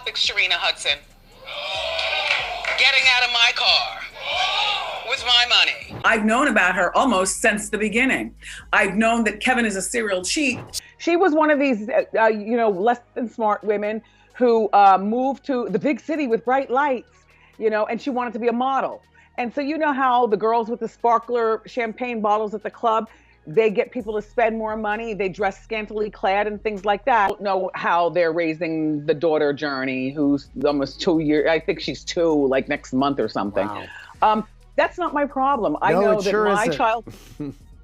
It's Sharina Hudson. Getting out of my car with my money. I've known about her almost since the beginning. I've known that Kevin is a serial cheat. She was one of these, less than smart women who moved to the big city with bright lights, and she wanted to be a model. And so you know how the girls with the sparkler champagne bottles at the club, they get people to spend more money. They dress scantily clad and things like that. I don't know how they're raising the daughter Journey, who's almost 2 years. I think she's 2, like next month or something. Wow. That's not my problem. I know that my child,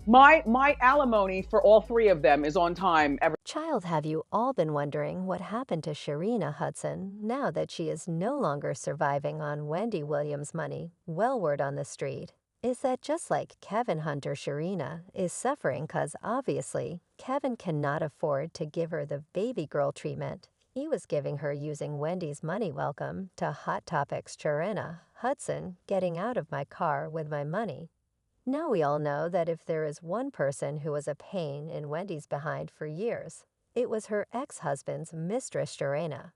my alimony for all 3 of them is on time. Child, have you all been wondering what happened to Sharina Hudson now that she is no longer surviving on Wendy Williams' money? Well, word on the street is that just like Kevin Hunter, Sharina is suffering because obviously Kevin cannot afford to give her the baby girl treatment he was giving her using Wendy's money. Welcome to Hot Topics. Sharina Hudson, getting out of my car with my money. Now we all know that if there is one person who was a pain in Wendy's behind for years, it was her ex-husband's mistress, Sharina.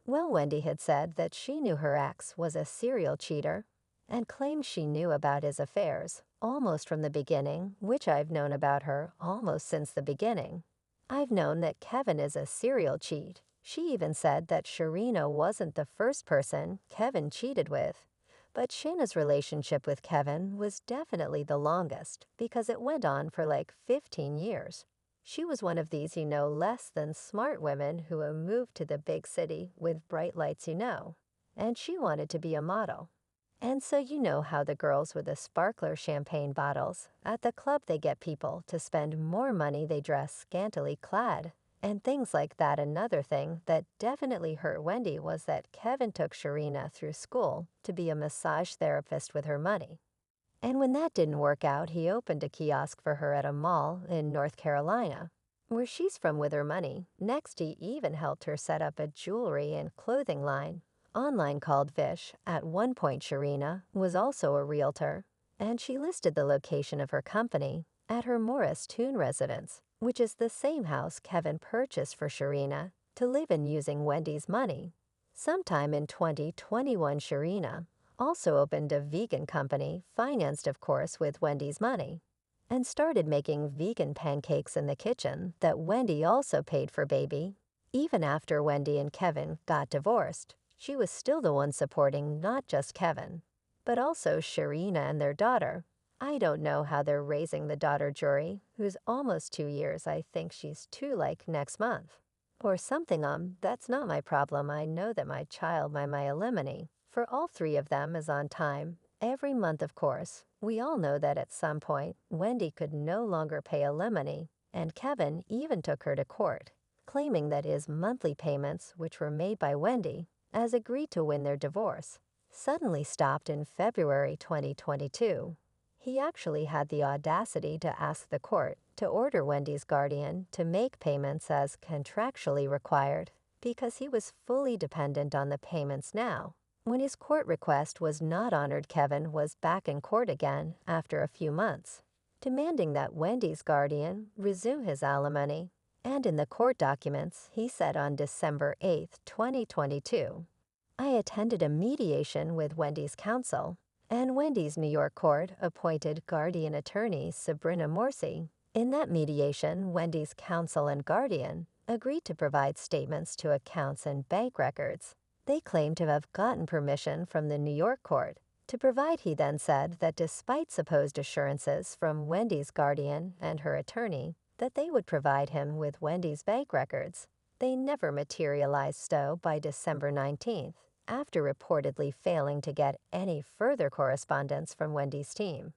Well, Wendy had said that she knew her ex was a serial cheater and claimed she knew about his affairs almost from the beginning, which I've known about her almost since the beginning. I've known that Kevin is a serial cheat. She even said that Sharina wasn't the first person Kevin cheated with. But Shayna's relationship with Kevin was definitely the longest because it went on for like 15 years. She was one of these, less than smart women who have moved to the big city with bright lights, and she wanted to be a model. And so you know how the girls with the sparkler champagne bottles, at the club they get people to spend more money, they dress scantily clad, and things like that. Another thing that definitely hurt Wendy was that Kevin took Sharina through school to be a massage therapist with her money. And when that didn't work out, he opened a kiosk for her at a mall in North Carolina, where she's from with her money. Next, he even helped her set up a jewelry and clothing line online called Vish. At one point, Sharina was also a realtor, and she listed the location of her company at her Morris Toon residence, which is the same house Kevin purchased for Sharina to live in using Wendy's money. Sometime in 2021, Sharina also opened a vegan company, financed of course with Wendy's money, and started making vegan pancakes in the kitchen that Wendy also paid for. Baby. Even after Wendy and Kevin got divorced, she was still the one supporting not just Kevin, but also Sharina and their daughter. I don't know how they're raising the daughter Jory, who's almost 2 years. I think she's 2 like next month. Or something. That's not my problem. I know that my child, my alimony, for all 3 of them is on time. Every month, of course. We all know that at some point, Wendy could no longer pay alimony, and Kevin even took her to court, claiming that his monthly payments, which were made by Wendy, as agreed to win their divorce, suddenly stopped in February 2022. He actually had the audacity to ask the court to order Wendy's guardian to make payments as contractually required because he was fully dependent on the payments now. When his court request was not honored, Kevin was back in court again after a few months, demanding that Wendy's guardian resume his alimony. And in the court documents, he said on December 8, 2022, I attended a mediation with Wendy's counsel, and Wendy's New York court appointed guardian attorney Sabrina Morsi. In that mediation, Wendy's counsel and guardian agreed to provide statements to accounts and bank records. They claimed to have gotten permission from the New York court to provide. He then said that despite supposed assurances from Wendy's guardian and her attorney that they would provide him with Wendy's bank records, they never materialized. So by December 19th, after reportedly failing to get any further correspondence from Wendy's team,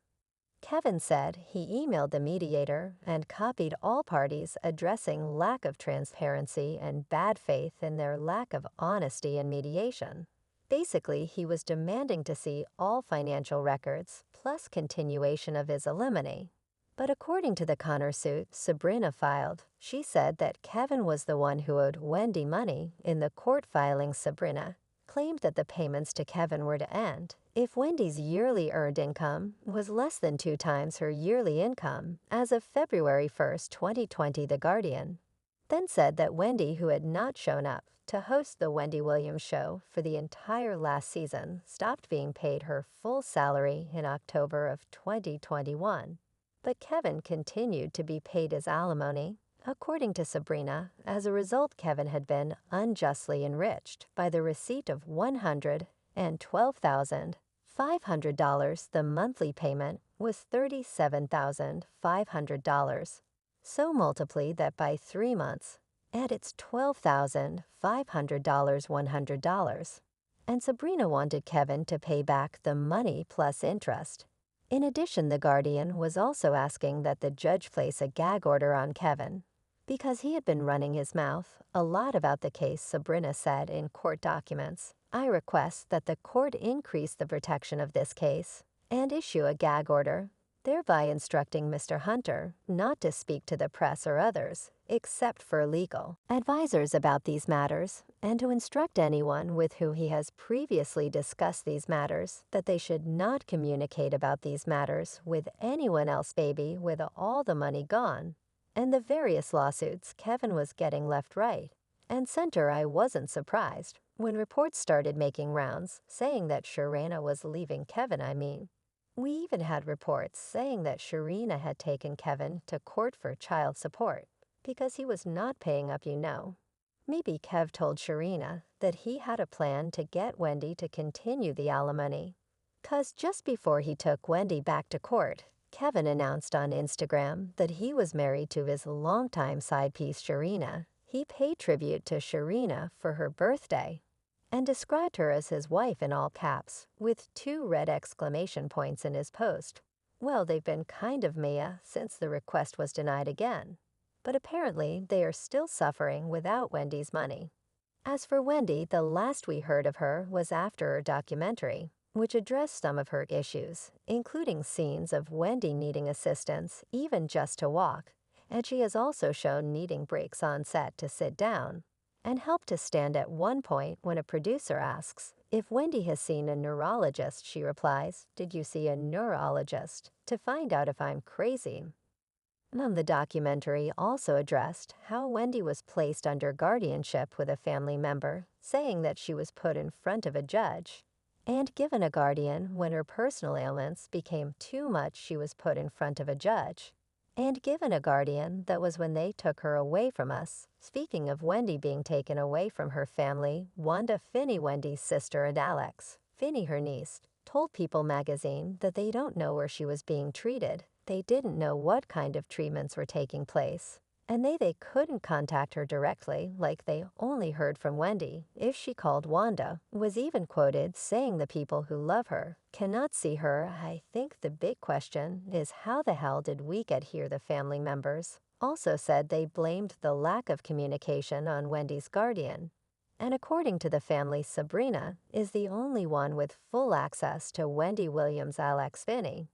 Kevin said he emailed the mediator and copied all parties, addressing lack of transparency and bad faith in their lack of honesty in mediation. Basically, he was demanding to see all financial records plus continuation of his alimony. But according to the countersuit Sabrina filed, she said that Kevin was the one who owed Wendy money. In the court filing, Sabrina claimed that the payments to Kevin were to end if Wendy's yearly earned income was less than 2 times her yearly income as of February 1, 2020. The Guardian then said that Wendy, who had not shown up to host the Wendy Williams Show for the entire last season, stopped being paid her full salary in October of 2021. But Kevin continued to be paid his alimony. According to Sabrina, as a result, Kevin had been unjustly enriched by the receipt of $112,500. The monthly payment was $37,500. So multiply that by 3 months, and it's $12,500, $100. And Sabrina wanted Kevin to pay back the money plus interest. In addition, The Guardian was also asking that the judge place a gag order on Kevin because he had been running his mouth a lot about the case. Sabrina said in court documents, "I request that the court increase the protection of this case and issue a gag order, thereby instructing Mr. Hunter not to speak to the press or others, except for legal advisors about these matters, and to instruct anyone with whom he has previously discussed these matters that they should not communicate about these matters with anyone else." Baby, with all the money gone and the various lawsuits Kevin was getting left, right, and center, I wasn't surprised when reports started making rounds saying that Sharina was leaving Kevin. We even had reports saying that Sharina had taken Kevin to court for child support because he was not paying up. Maybe Kev told Sharina that he had a plan to get Wendy to continue the alimony. 'Cause just before he took Wendy back to court, Kevin announced on Instagram that he was married to his longtime side piece Sharina. He paid tribute to Sharina for her birthday and described her as his wife in all caps, with 2 red exclamation points in his post. Well, they've been kind of Mia since the request was denied again, but apparently they are still suffering without Wendy's money. As for Wendy, the last we heard of her was after her documentary, which addressed some of her issues, including scenes of Wendy needing assistance even just to walk, and she has also shown needing breaks on set to sit down and help to stand. At one point, when a producer asks if Wendy has seen a neurologist, she replies, "Did you see a neurologist to find out if I'm crazy?" The documentary also addressed how Wendy was placed under guardianship with a family member, saying that she was put in front of a judge and given a guardian when her personal ailments became too much. She was put in front of a judge and given a guardian. That was when they took her away from us. Speaking of Wendy being taken away from her family, Wanda Finney, Wendy's sister, and Alex Finney, her niece, told People magazine that they don't know where she was being treated. They didn't know what kind of treatments were taking place, and they couldn't contact her directly, like they only heard from Wendy if she called. Wanda was even quoted saying the people who love her cannot see her. I think the big question is how the hell did we get here? The family members also said they blamed the lack of communication on Wendy's guardian. And according to the family, Sabrina is the only one with full access to Wendy Williams. Alex Finney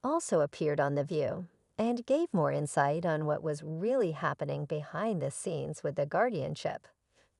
also appeared on The View and gave more insight on what was really happening behind the scenes with the guardianship.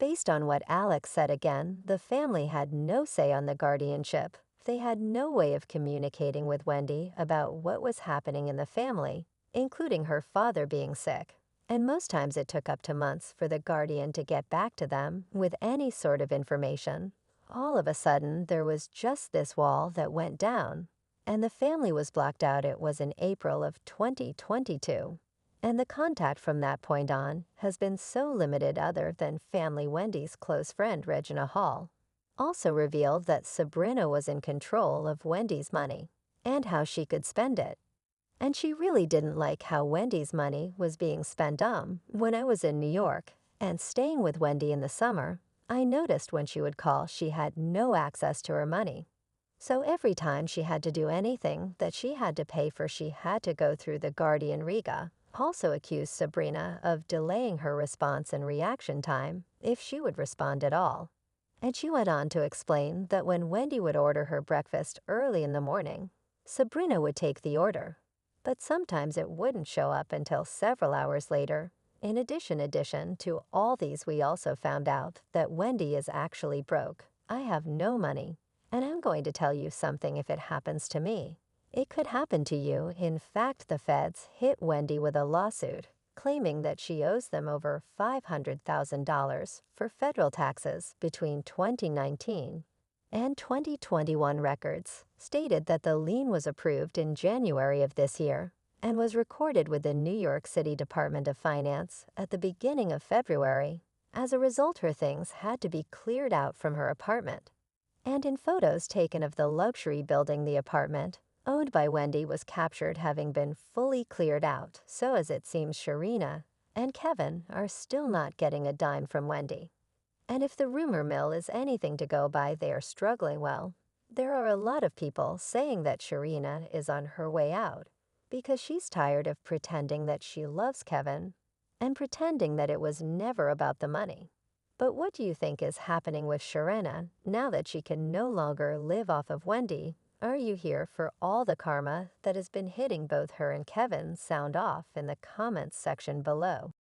Based on what Alex said, again, the family had no say on the guardianship. They had no way of communicating with Wendy about what was happening in the family, including her father being sick. And most times it took up to months for the guardian to get back to them with any sort of information. All of a sudden, there was just this wall that went down, and the family was blocked out. It was in April of 2022. And the contact from that point on has been so limited, other than family. Wendy's close friend Regina Hall also revealed that Sabrina was in control of Wendy's money and how she could spend it. And she really didn't like how Wendy's money was being spent. When I was in New York and staying with Wendy in the summer, I noticed when she would call, she had no access to her money. So every time she had to do anything that she had to pay for, she had to go through the guardian. Riga also accused Sabrina of delaying her response and reaction time if she would respond at all. And she went on to explain that when Wendy would order her breakfast early in the morning, Sabrina would take the order, but sometimes it wouldn't show up until several hours later. In addition to all these, we also found out that Wendy is actually broke. I have no money, and I'm going to tell you something. If it happens to me, it could happen to you. In fact, the feds hit Wendy with a lawsuit claiming that she owes them over $500,000 for federal taxes between 2019 and 2021. Records stated that the lien was approved in January of this year and was recorded with the New York City Department of Finance at the beginning of February. As a result, her things had to be cleared out from her apartment. And in photos taken of the luxury building, the apartment owned by Wendy was captured having been fully cleared out, so as it seems Sharina and Kevin are still not getting a dime from Wendy. And if the rumor mill is anything to go by, they are struggling. Well, there are a lot of people saying that Sharina is on her way out because she's tired of pretending that she loves Kevin and pretending that it was never about the money. But what do you think is happening with Sharina now that she can no longer live off of Wendy? Are you here for all the karma that has been hitting both her and Kevin? Sound off in the comments section below.